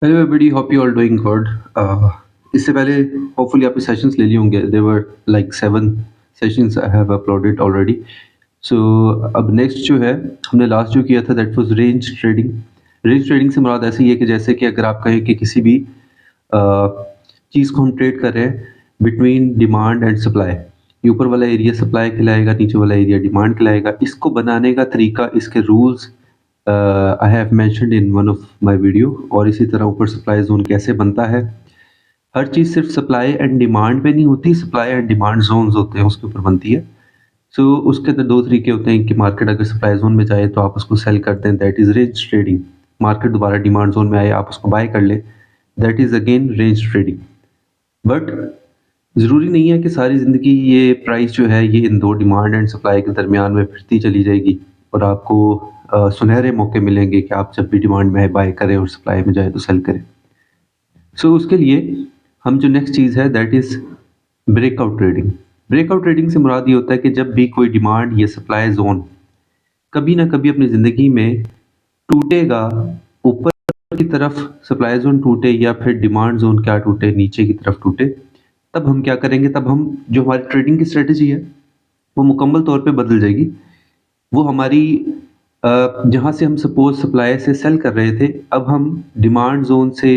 Hello everybody, hope you all doing good. इससे पहले hopefully आपने सेशंस ले लिए होंगे। There were like 7 sessions I have uploaded already. So अब नेक्स्ट जो है, हमने लास्ट जो किया था that was range trading. Range trading से मुराद ऐसी है कि जैसे कि अगर आप कहें कि किसी भी चीज़ को हम ट्रेड कर रहे हैं बिटवीन डिमांड एंड सप्लाई। ये ऊपर वाला एरिया सप्लाई कहलाएगा, नीचे वाला एरिया डिमांड कहलाएगा। इसको बनाने का तरीका, इसके rules I have mentioned in one of my video. और इसी तरह ऊपर सप्लाई जोन कैसे बनता है। हर चीज़ सिर्फ सप्लाई एंड डिमांड पे नहीं होती, सप्लाई एंड डिमांड जोन्स होते हैं उसके ऊपर बनती है। सो उसके अंदर दो तरीके होते हैं कि मार्केट अगर सप्लाई जोन में जाए तो आप उसको सेल करते हैं, that is range trading. Market दोबारा डिमांड जोन में आए, आप उसको बाय कर ले, that is again range trading. But ज़रूरी नहीं है कि सारी ज़िंदगी ये प्राइस जो है ये इन दो डिमांड एंड सप्लाई के दरमियान में फिरती चली जाएगी और आपको सुनहरे मौके मिलेंगे कि आप जब भी डिमांड में बाय करें और सप्लाई में जाए तो सेल करें। सो उसके लिए हम जो नेक्स्ट चीज़ है that is breakout trading. Breakout trading से मुराद ये होता है कि जब भी कोई डिमांड या सप्लाई जोन कभी ना कभी अपनी ज़िंदगी में टूटेगा, ऊपर की तरफ सप्लाई जोन टूटे या फिर डिमांड जोन क्या टूटे, नीचे की तरफ टूटे, तब हम क्या करेंगे, तब हम जो हमारी ट्रेडिंग की स्ट्रेटजी है वो मुकम्मल तौर पे बदल जाएगी। वो हमारी जहाँ से हम सपोज सप्लाई से सेल कर रहे थे, अब हम डिमांड जोन से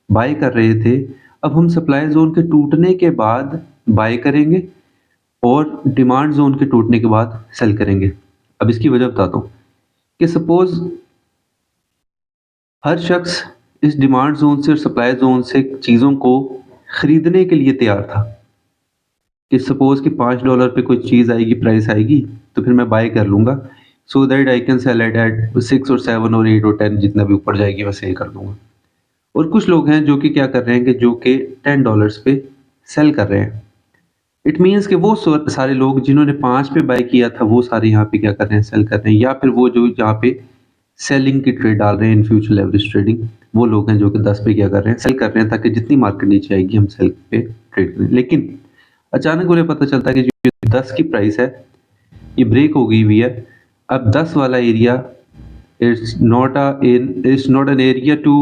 बाय कर रहे थे, अब हम सप्लाई जोन के टूटने के बाद बाय करेंगे और डिमांड जोन के टूटने के बाद सेल करेंगे। अब इसकी वजह बताता हूँ कि सपोज हर शख्स इस डिमांड जोन से और सप्लाई जोन से चीज़ों को खरीदने के लिए तैयार था कि सपोज कि $5 पे कोई चीज़ आएगी, प्राइस आएगी, तो फिर मैं बाय कर लूँगा so that I can sell it at 6 और 7 और 8 और 10, जितना भी ऊपर जाएगी मैं सेल कर दूँगा। और कुछ लोग हैं जो कि क्या कर रहे हैं कि जो कि $10 पे सेल कर रहे हैं। इट मीन्स कि वो सारे लोग जिन्होंने 5 पे बाय किया था वो सारे यहाँ पे क्या कर रहे हैं, सेल कर रहे हैं। या फिर वो जो यहाँ पे सेलिंग की ट्रेड डाल रहे हैं इन फ्यूचर एवरेज ट्रेडिंग, वो लोग हैं जो कि 10 पे क्या कर रहे हैं, सेल कर रहे हैं ताकि जितनी मार्केट नीचे आएगी हम सेल पे ट्रेड करें। लेकिन अचानक उन्हें पता चलता है कि जो 10 की प्राइस है ये ब्रेक हो गई हुई है। अब 10 वाला area it's not an area to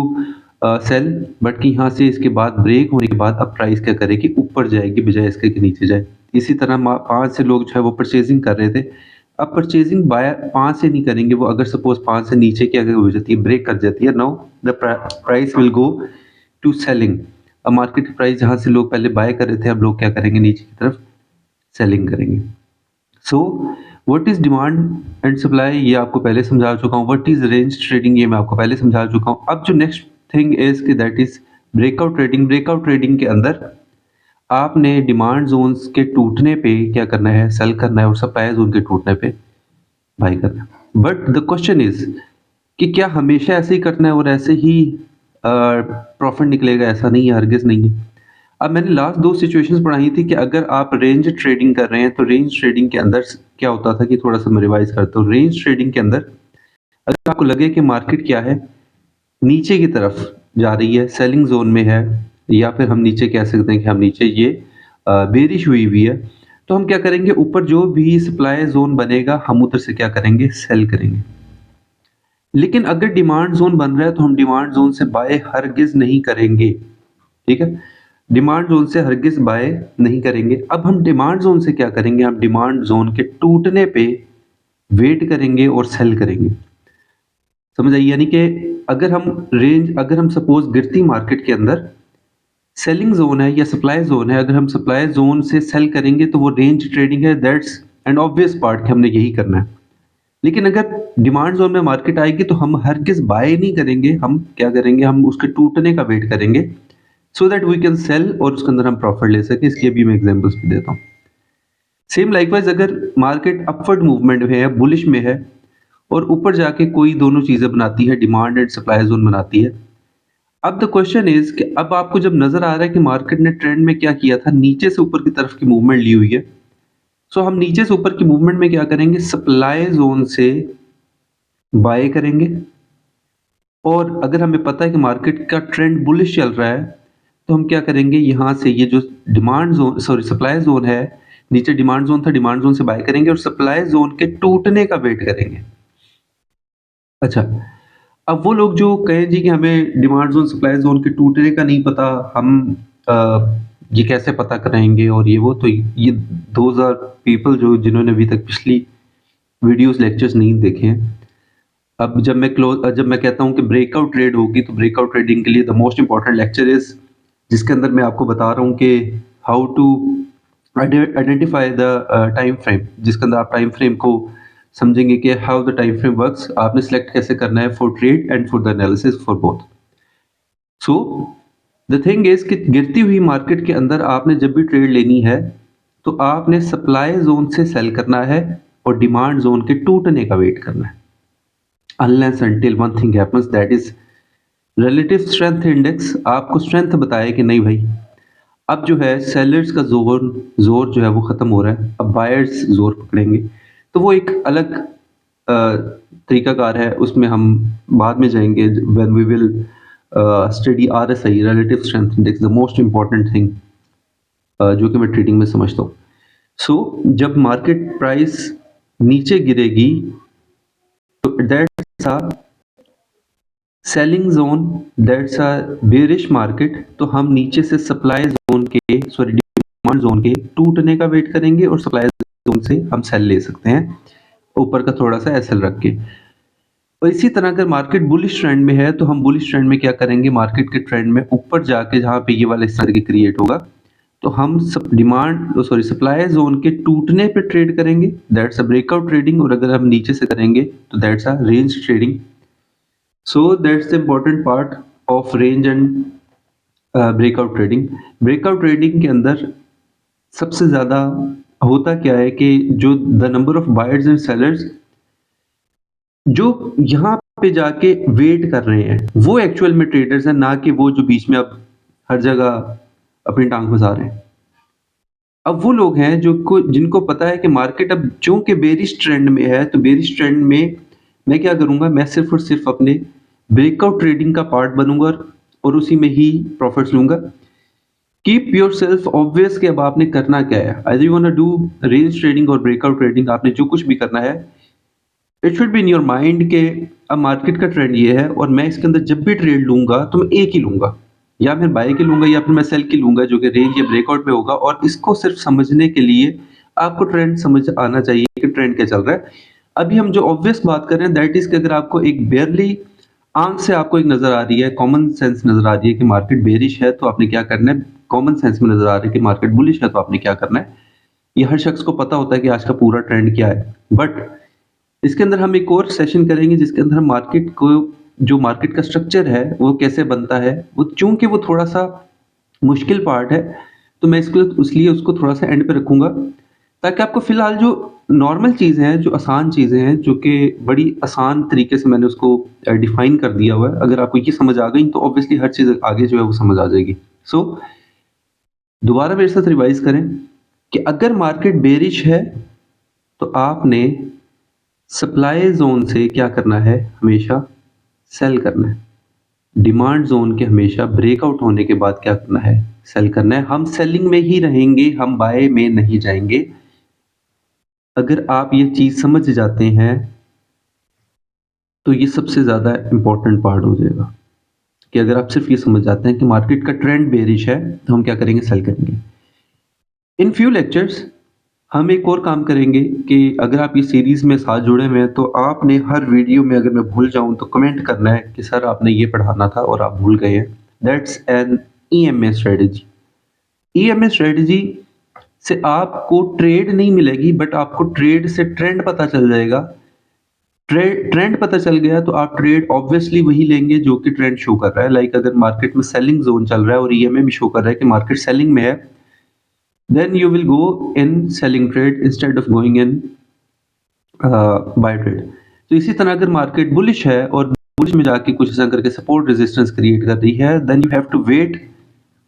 sell, but कि यहाँ से इसके बाद ब्रेक होने के बाद अब प्राइस क्या करेगी, ऊपर जाएगी बजाय इसके कि नीचे जाए। इसी तरह 5 से लोग जो है वो परचेजिंग कर रहे थे, अब परचेजिंग बाय 5 से नहीं करेंगे वो। अगर सपोज 5 से नीचे की अगर हो जाती है, ब्रेक कर जाती है, now the price will go to selling. अब मार्केट की प्राइस जहाँ से लोग पहले बाय कर रहे थे, अब लोग क्या करेंगे, नीचे की तरफ सेलिंग करेंगे। So what is demand and supply, ये आपको पहले समझा चुका हूँ। व्हाट इज रेंज ट्रेडिंग, ये मैं आपको पहले समझा चुका हूँ। अब जो नेक्स्ट थिंग इज कि that is breakout trading. Breakout trading के अंदर आपने डिमांड जोन्स के टूटने पे क्या करना है, सेल करना है, और सप्लाई जोन के टूटने पे बाय करना है। बट द क्वेश्चन इज कि क्या हमेशा ऐसे ही करना है और ऐसे ही प्रॉफिट निकलेगा? ऐसा नहीं है, हरगिज नहीं है। अब मैंने लास्ट 2 सिचुएशंस पढ़ाई थी कि अगर आप रेंज ट्रेडिंग कर रहे हैं तो रेंज ट्रेडिंग के अंदर क्या होता था कि थोड़ा-सा मैं रिवाइज़ करता हूँ। रेंज ट्रेडिंग के अंदर अगर आपको लगे कि मार्केट क्या है, नीचे की तरफ जा रही है, सेलिंग ज़ोन में है, या फिर हम नीचे कह सकते हैं कि हम नीचे ये बेरिश हुई हुई है, तो हम क्या करेंगे, ऊपर जो भी सप्लाई ज़ोन बनेगा हम उधर से क्या करेंगे, सेल करेंगे। लेकिन अगर डिमांड ज़ोन बन रहा है तो हम डिमांड ज़ोन से बाय हरगिज़ नहीं करेंगे, ठीक है? डिमांड ज़ोन से हरगिज़ बाय नहीं करेंगे। अब हम डिमांड ज़ोन से क्या करेंगे, हम डिमांड ज़ोन के टूटने पे वेट करेंगे और सेल करेंगे। समझ आई? यानी कि अगर हम सपोज़ गिरती मार्केट के अंदर सेलिंग ज़ोन है या सप्लाई ज़ोन है, अगर हम सप्लाई ज़ोन से सेल करेंगे तो वो रेंज ट्रेडिंग है, दैट्स एन ऑब्वियस पार्ट कि हमने यही करना है। लेकिन अगर डिमांड ज़ोन में मार्केट आएगी तो हम हरगिज़ बाय नहीं करेंगे, हम क्या करेंगे, हम उसके टूटने का वेट करेंगे so that we can sell और उसके अंदर हम प्रॉफिट ले सकें। इसकी अभी मैं एग्जांपल्स भी देता हूँ। सेम लाइकवाइज अगर मार्केट अपवर्ड मूवमेंट में है, बुलिश में है, और ऊपर जाके कोई दोनों चीज़ें बनाती है, डिमांड एंड सप्लाई जोन बनाती है। अब द क्वेश्चन इज कि अब आपको जब नजर आ रहा है कि मार्केट ने ट्रेंड में क्या किया था, नीचे से ऊपर की तरफ की मूवमेंट ली हुई है, सो हम नीचे से ऊपर की मूवमेंट में क्या करेंगे, सप्लाई जोन से बाय करेंगे। और अगर हमें पता है कि मार्केट का ट्रेंड बुलिश चल रहा है तो हम क्या करेंगे, यहाँ से ये जो demand zone, sorry supply zone है, नीचे डिमांड जोन था, डिमांड जोन से बाय करेंगे और सप्लाई जोन के टूटने का वेट करेंगे। अच्छा, अब वो लोग जो कहें जी कि हमें डिमांड ज़ोन, सप्लाई ज़ोन के टूटने का नहीं पता, हम ये कैसे पता कराएँगे और ये वो, तो ये दोज़ आर पीपल जो जिन्होंने अभी तक पिछली वीडियोज़, लेक्चर्स नहीं देखे हैं। अब जब मैं कहता हूँ कि ब्रेकआउट ट्रेड होगी, तो ब्रेकआउट ट्रेडिंग के लिए the most important lecture is, जिसके अंदर मैं आपको बता रहा हूँ कि how to identify the time frame, जिसके अंदर आप टाइम फ्रेम को समझेंगे कि how the time frame works, आपने सेलेक्ट कैसे करना है for trade and for the analysis for both. So the thing is कि गिरती हुई मार्केट के अंदर आपने जब भी ट्रेड लेनी है, तो आपने सप्लाई जोन से सेल करना है और डिमांड जोन के टूटने का वेट करना है, unless until one thing happens, that is relative strength index आपको स्ट्रेंथ बताए कि नहीं भाई, अब जो है सेलर्स का जोर जो है वो खत्म हो रहा है, अब बायर्स जोर पकड़ेंगे। तो वो एक अलग तरीकाकार है, उसमें हम बाद में जाएंगे when we will study RSI, relative strength index, the most important thing जो कि मैं ट्रेडिंग में समझता हूँ। सो जब मार्केट प्राइस नीचे गिरेगी, तो that's a selling zone, that's a bearish market, तो हम नीचे से सप्लाई जोन के, सॉरी डिमांड जोन के टूटने का वेट करेंगे और सप्लाई जोन से हम सेल ले सकते हैं ऊपर का थोड़ा सा एसएल रख के। और इसी तरह अगर मार्केट बुलिश ट्रेंड में है, तो हम बुलिश ट्रेंड में क्या करेंगे, मार्केट के ट्रेंड में ऊपर जाके जहाँ पे ये वाला हिस्सा क्रिएट होगा, तो हम सप्लाई जोन के टूटने पे ट्रेड करेंगे, दैट्स अ ब्रेकआउट ट्रेडिंग। और अगर हम नीचे से करेंगे तो that's a range trading. So that's the important part of range and breakout trading. Breakout trading के अंदर सबसे ज़्यादा होता क्या है कि जो the number of buyers and sellers जो यहाँ पे जाके वेट कर रहे हैं, वो एक्चुअल में ट्रेडर्स हैं, ना कि वो जो बीच में अब हर जगह अपनी टांग फंसा रहे हैं। अब वो लोग हैं जिनको पता है कि मार्केट अब चूंकि बेरिश ट्रेंड में है, तो बेरिश ट्रेंड में मैं क्या करूंगा, मैं सिर्फ और सिर्फ अपने ब्रेकआउट ट्रेडिंग का पार्ट बनूंगा और उसी में ही प्रॉफिट्स लूंगा। कीप योर सेल्फ ऑब्वियस कि अब आपने करना क्या है, I you want to do range trading और ब्रेकआउट ट्रेडिंग, आपने जो कुछ भी करना है, it should be in your mind के अब मार्केट का ट्रेंड ये है और मैं इसके अंदर जब भी ट्रेड लूंगा तो मैं एक ही लूंगा, या फिर बाय की लूंगा या फिर मैं सेल की लूंगा, जो कि रेंज या ब्रेकआउट में होगा। और इसको सिर्फ समझने के लिए आपको ट्रेंड समझ आना चाहिए कि ट्रेंड क्या चल रहा है। अभी हम जो ऑब्वियस बात कर रहे हैं, दैट इज कि अगर आपको एक बेयरली आंख से आपको एक नजर आ रही है, कॉमन सेंस नजर आ रही है कि मार्केट बेरिश है, तो आपने क्या करना है, कॉमन सेंस में नजर आ रहा है कि मार्केट बुलिश है, तो आपने क्या करना है, ये हर शख्स को पता होता है कि आज का पूरा ट्रेंड क्या है। बट इसके अंदर हम एक और सेशन करेंगे जिसके अंदर हम मार्केट को, जो मार्केट का स्ट्रक्चर है वो कैसे बनता है, वो चूंकि वो थोड़ा सा मुश्किल पार्ट है, तो मैं इसलिए उसको थोड़ा सा एंड पे रखूंगा, ताकि आपको फिलहाल जो नॉर्मल चीज़ें हैं, जो आसान चीज़ें हैं, जो कि बड़ी आसान तरीके से मैंने उसको डिफाइन कर दिया हुआ है, अगर आपको ये समझ आ गई तो ऑब्वियसली हर चीज़ आगे जो है वो समझ आ जाएगी। सो दोबारा मेरे साथ रिवाइज करें कि अगर मार्केट बेरिश है, तो आपने सप्लाई ज़ोन से क्या करना है, हमेशा सेल करना है। डिमांड ज़ोन के हमेशा ब्रेकआउट होने के बाद क्या करना है, सेल करना है। हम सेलिंग में ही रहेंगे, हम बाय में नहीं जाएँगे। अगर आप ये चीज़ समझ जाते हैं, तो ये सबसे ज़्यादा इम्पोर्टेंट पार्ट हो जाएगा कि अगर आप सिर्फ़ ये समझ जाते हैं कि मार्केट का ट्रेंड बेयरिश है, तो हम क्या करेंगे, सेल करेंगे। इन फ्यू लेक्चर्स हम एक और काम करेंगे कि अगर आप ये सीरीज़ में साथ जुड़े हुए हैं, तो आपने हर वीडियो में अगर मैं भूल जाऊँ तो कमेंट करना है कि सर आपने ये पढ़ाना था और आप भूल गए हैं। That's an EMA strategy. EMA strategy से आपको ट्रेड नहीं मिलेगी, बट आपको ट्रेड से ट्रेंड पता चल जाएगा। ट्रेंड पता चल गया तो आप ट्रेड ऑब्वियसली वही लेंगे जो कि ट्रेंड शो कर रहा है। लाइक अगर मार्केट में सेलिंग जोन चल रहा है और ईएमए भी शो कर रहा है कि मार्केट सेलिंग में है, then you will go in selling trade instead of going in buy trade। तो इसी तरह अगर मार्केट बुलिश है और बुलिश में जाके कुछ ऐसा करके सपोर्ट रेजिस्टेंस क्रिएट कर रही है, then you have to wait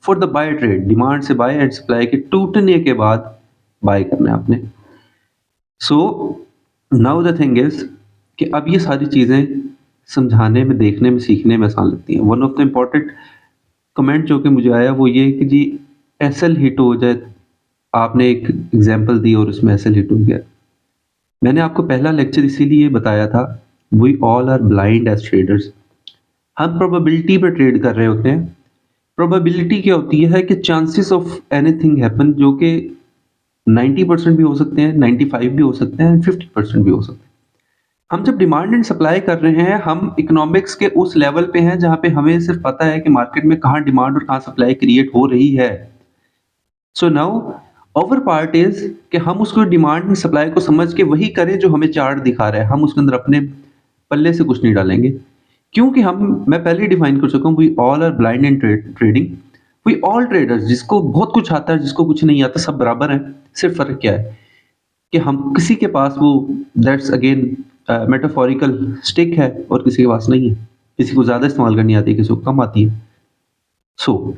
for the buy trade, demand से बाय एंड सप्लाई के टूटने के बाद बाय करना है आपने। सो नाउ द थिंग इज कि अब ये सारी चीज़ें समझाने में, देखने में, सीखने में आसान लगती हैं। One of the important comment जो कि मुझे आया वो ये कि जी एसएल हिट हो जाए, आपने एक एग्जांपल दी और उसमें एसएल हिट हो गया। मैंने आपको पहला लेक्चर इसीलिए बताया था, we all are blind as traders. हम प्रोबेबिलिटी पे ट्रेड कर रहे होते हैं। प्रोबेबिलिटी क्या होती है कि चांसेस ऑफ एनीथिंग हैपन, जो कि 90% भी हो सकते हैं, 95 भी हो सकते हैं, 50% भी हो सकते हैं। हम जब डिमांड एंड सप्लाई कर रहे हैं, हम इकोनॉमिक्स के उस लेवल पे हैं जहाँ पे हमें सिर्फ पता है कि मार्केट में कहाँ डिमांड और कहाँ सप्लाई क्रिएट हो रही है। So now our part is कि हम उसको डिमांड एंड सप्लाई को समझ के वही करें जो हमें चार्ट दिखा रहा है। हम उसके अंदर अपने पल्ले से कुछ नहीं डालेंगे, क्योंकि मैं पहले ही डिफाइन कर चुका हूँ, we all are blind in trading. We all traders, जिसको बहुत कुछ आता है, जिसको कुछ नहीं आता, सब बराबर हैं। सिर्फ फर्क क्या है कि हम किसी के पास वो, दैट्स अगेन मेटाफोरिकल स्टिक है और किसी के पास नहीं है। किसी को ज्यादा इस्तेमाल करनी आती है, किसी को कम आती है। So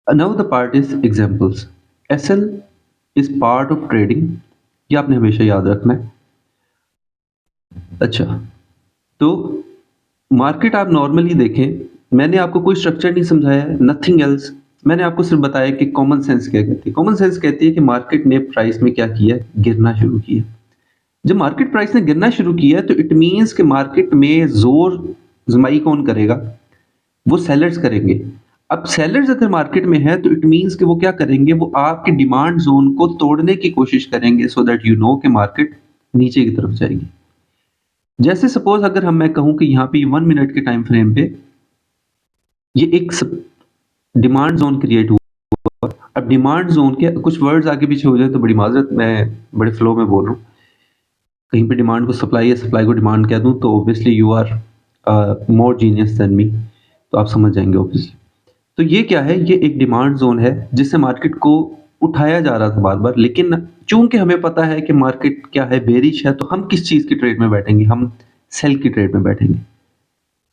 now the part is examples. SL is part of trading, ये आपने हमेशा याद रखना है। अच्छा, तो मार्केट आप नॉर्मली देखें, मैंने आपको कोई स्ट्रक्चर नहीं समझाया है, नथिंग एल्स। मैंने आपको सिर्फ बताया कि कॉमन सेंस क्या कहती है। कॉमन सेंस कहती है कि मार्केट ने प्राइस में क्या किया, गिरना शुरू किया। जब मार्केट प्राइस ने गिरना शुरू किया तो इट मीन्स कि मार्केट में जोर जमाई कौन करेगा, वो सेलर्स करेंगे। अब सेलर्स अगर मार्केट में है तो इट मीन्स कि वो क्या करेंगे, वो आपके डिमांड जोन को तोड़ने की कोशिश करेंगे, सो दैट यू नो कि मार्केट नीचे की तरफ जाएगी। जैसे सपोज अगर मैं कहूं कि यहाँ पे 1 मिनट के टाइम फ्रेम पे ये एक डिमांड जोन क्रिएट हुआ। अब डिमांड जोन के कुछ वर्ड्स आगे पीछे हो जाए तो बड़ी माजरत, मैं बड़े फ्लो में बोल रहा हूँ। कहीं पे डिमांड को सप्लाई या सप्लाई को डिमांड कह दूं तो obviously you are more genius than me, तो आप समझ जाएंगे ऑब्वियसली। तो ये क्या है, ये एक डिमांड जोन है जिससे मार्केट को उठाया जा रहा था बार बार, लेकिन चूंकि हमें पता है कि मार्केट क्या है, बेरिश है, तो हम किस चीज की ट्रेड में बैठेंगे, हम सेल की ट्रेड में बैठेंगे।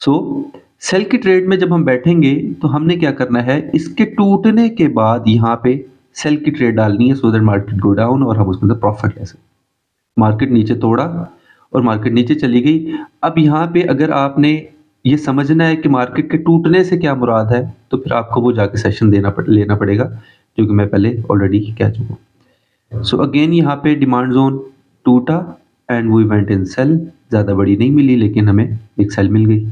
सो सेल की ट्रेड में जब हम बैठेंगे तो हमने क्या करना है, इसके टूटने के बाद यहाँ पे सेल की ट्रेड डालनी है, so that market go down और हम उसके अंदर प्रॉफिट ले सकें। मार्केट नीचे तोड़ा और मार्केट नीचे चली गई। अब यहाँ पे अगर आपने ये समझना है कि मार्केट के टूटने से क्या मुराद है, तो फिर आपको वो जाके सेशन लेना पड़ेगा, जो कि मैं पहले ऑलरेडी कह चुका हूँ। सो अगेन यहाँ पे डिमांड जोन टूटा and we went in sell. ज़्यादा बड़ी नहीं मिली, लेकिन हमें एक सेल मिल गई।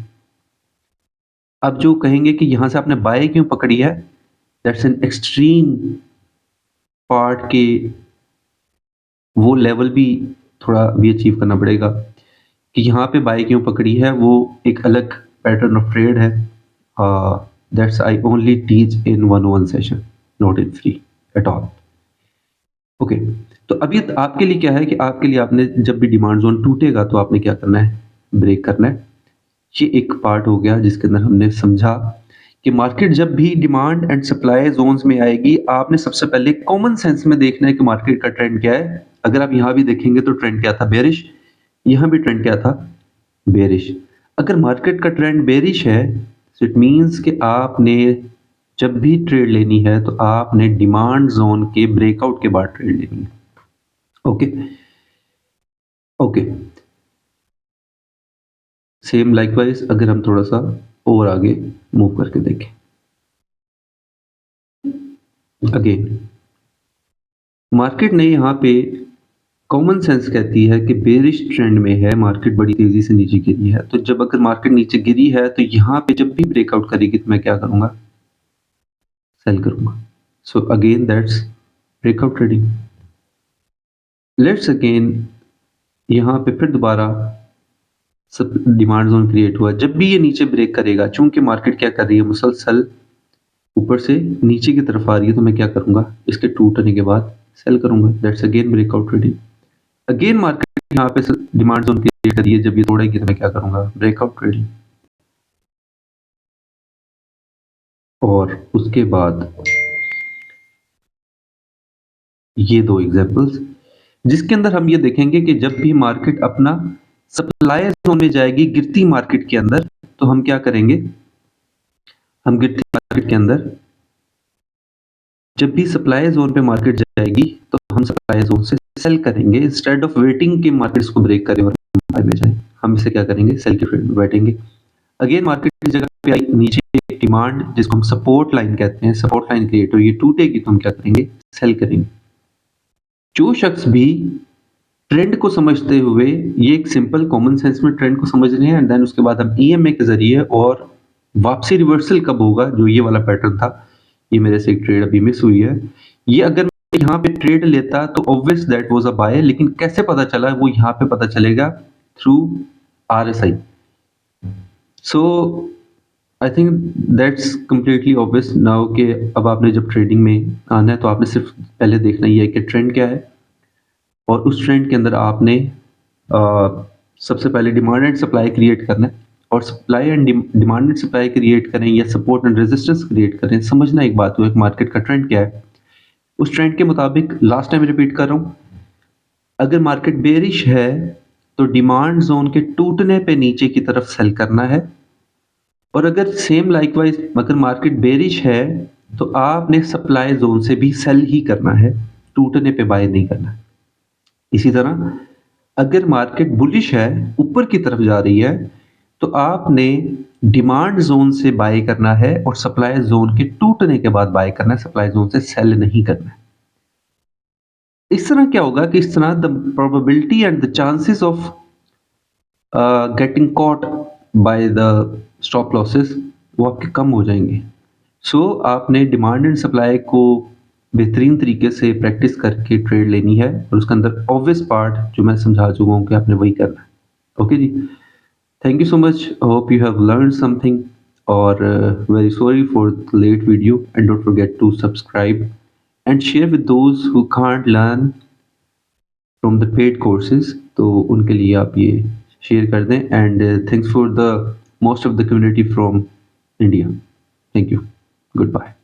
अब जो कहेंगे कि यहाँ से आपने बाय क्यों पकड़ी है, दैट्स एन एक्सट्रीम पार्ट के, वो लेवल भी थोड़ा भी अचीव करना पड़ेगा कि यहाँ पे बाय क्यों पकड़ी है। वो एक अलग पैटर्न ऑफ ट्रेड है। That's I only teach in 1-on-1 session, not in free at all. Okay, तो अभी आपके लिए क्या है कि आपके लिए आपने जब भी डिमांड जोन टूटेगा तो आपने क्या करना है, ब्रेक करना है। ये एक पार्ट हो गया जिसके अंदर हमने समझा कि मार्केट जब भी डिमांड एंड सप्लाई जोन्स में आएगी, आपने सबसे पहले कॉमन सेंस में देखना है कि मार्केट का ट्रेंड क्या है। अगर आप यहाँ भी देखेंगे तो ट्रेंड क्या था, बेरिश। यहाँ भी ट्रेंड क्या था, बेरिश। अगर मार्केट का ट्रेंड बेरिश है, तो इट मीन्स कि आपने जब भी ट्रेड लेनी है तो आपने डिमांड जोन के ब्रेकआउट के बाद ट्रेड लेनी है। ओके ओके, सेम लाइकवाइज अगर हम थोड़ा सा और आगे मूव करके देखें, अगेन मार्केट ने यहाँ पे कॉमन सेंस कहती है कि बेरिश ट्रेंड में है, मार्केट बड़ी तेजी से नीचे गिरी है। तो जब अगर मार्केट नीचे गिरी है तो यहाँ पे जब भी ब्रेकआउट करेगी तो मैं क्या करूंगा, सेल करूंगा। So again that's breakout trading. Let's again यहाँ पे फिर दोबारा सब डिमांड जोन क्रिएट हुआ। जब भी ये नीचे ब्रेक करेगा, चूंकि मार्केट क्या कर रही है, मुसलसल ऊपर से नीचे की तरफ आ रही है, तो मैं क्या करूंगा, इसके टूटने के बाद सेल करूंगा। That's again breakout trading. Again market यहाँ पे डिमांड जोन क्रिएट करी है, जब ये तोड़ेगी तो मैं क्या करूंगा, ब्रेकआउट ट्रेडिंग। और उसके बाद ये दो एग्जांपल्स जिसके अंदर हम ये देखेंगे कि जब भी मार्केट अपना सप्लाई जोन में जाएगी, गिरती मार्केट के अंदर, तो हम क्या करेंगे, हम गिरती मार्केट के अंदर जब भी सप्लाई जोन पे मार्केट जाएगी तो हम सप्लाई जोन से सेल करेंगे, इंस्टेड ऑफ वेटिंग कि मार्केट इसको ब्रेक करे और बाय में जाए। हम इसे क्या करेंगे, सेल के ट्रेड में बैठेंगे। अगेन मार्केट की जगह पे आई नीचे डिमांड, जिसको हम सपोर्ट लाइन कहते हैं, सपोर्ट लाइन क्रिएट हुई, ये टूटेगी तो हम क्या करेंगे, सेल करेंगे। जो शख्स भी ट्रेंड को समझते हुए ये एक सिंपल कॉमन सेंस में ट्रेंड को समझ रहे हैं एंड देन उसके बाद हम ईएमए के ज़रिए और वापसी रिवर्सल कब होगा, जो ये वाला पैटर्न था, ये मेरे से एक ट्रेड अभी मिस हुई है। ये अगर मैं यहाँ पे ट्रेड लेता तो obvious that was a buy, लेकिन कैसे पता चला वो यहाँ पे पता चलेगा through RSI. So I think that's completely obvious now कि अब आपने जब ट्रेडिंग में आना है तो आपने सिर्फ पहले देखना ही है कि ट्रेंड क्या है और उस ट्रेंड के अंदर आपने सबसे पहले डिमांड एंड सप्लाई क्रिएट करना है और supply and demand and supply create करें या सपोर्ट एंड रेजिस्टेंस क्रिएट करें, समझना एक बात हो, एक मार्केट का ट्रेंड क्या है। उस ट्रेंड के मुताबिक लास्ट टाइम रिपीट कर रहा हूँ, अगर मार्केट बेरिश है तो डिमांड जोन के टूटने पे नीचे की तरफ सेल करना है और अगर सेम लाइकवाइज अगर मार्केट बेरिश है तो आपने सप्लाई जोन से भी सेल ही करना है, टूटने पे बाय नहीं करना है। इसी तरह अगर मार्केट बुलिश है, ऊपर की तरफ जा रही है, तो आपने डिमांड जोन से बाय करना है और सप्लाई जोन के टूटने के बाद बाय करना है, सप्लाई जोन से सेल नहीं करना है। इस तरह क्या होगा कि इस तरह the probability and the chances of getting caught by the stop losses वो आपके कम हो जाएंगे। सो आपने डिमांड एंड सप्लाई को बेहतरीन तरीके से प्रैक्टिस करके ट्रेड लेनी है और उसके अंदर ऑब्वियस पार्ट जो मैं समझा चुका हूँ कि आपने वही करना है। ओके जी, thank you so much, hope you have learned something, or very sorry for the late video, and don't forget to subscribe and share with those who can't learn from the paid courses, तो उनके लिए आप ये share कर दें। and thanks for the most of the community from India. Thank you. Goodbye.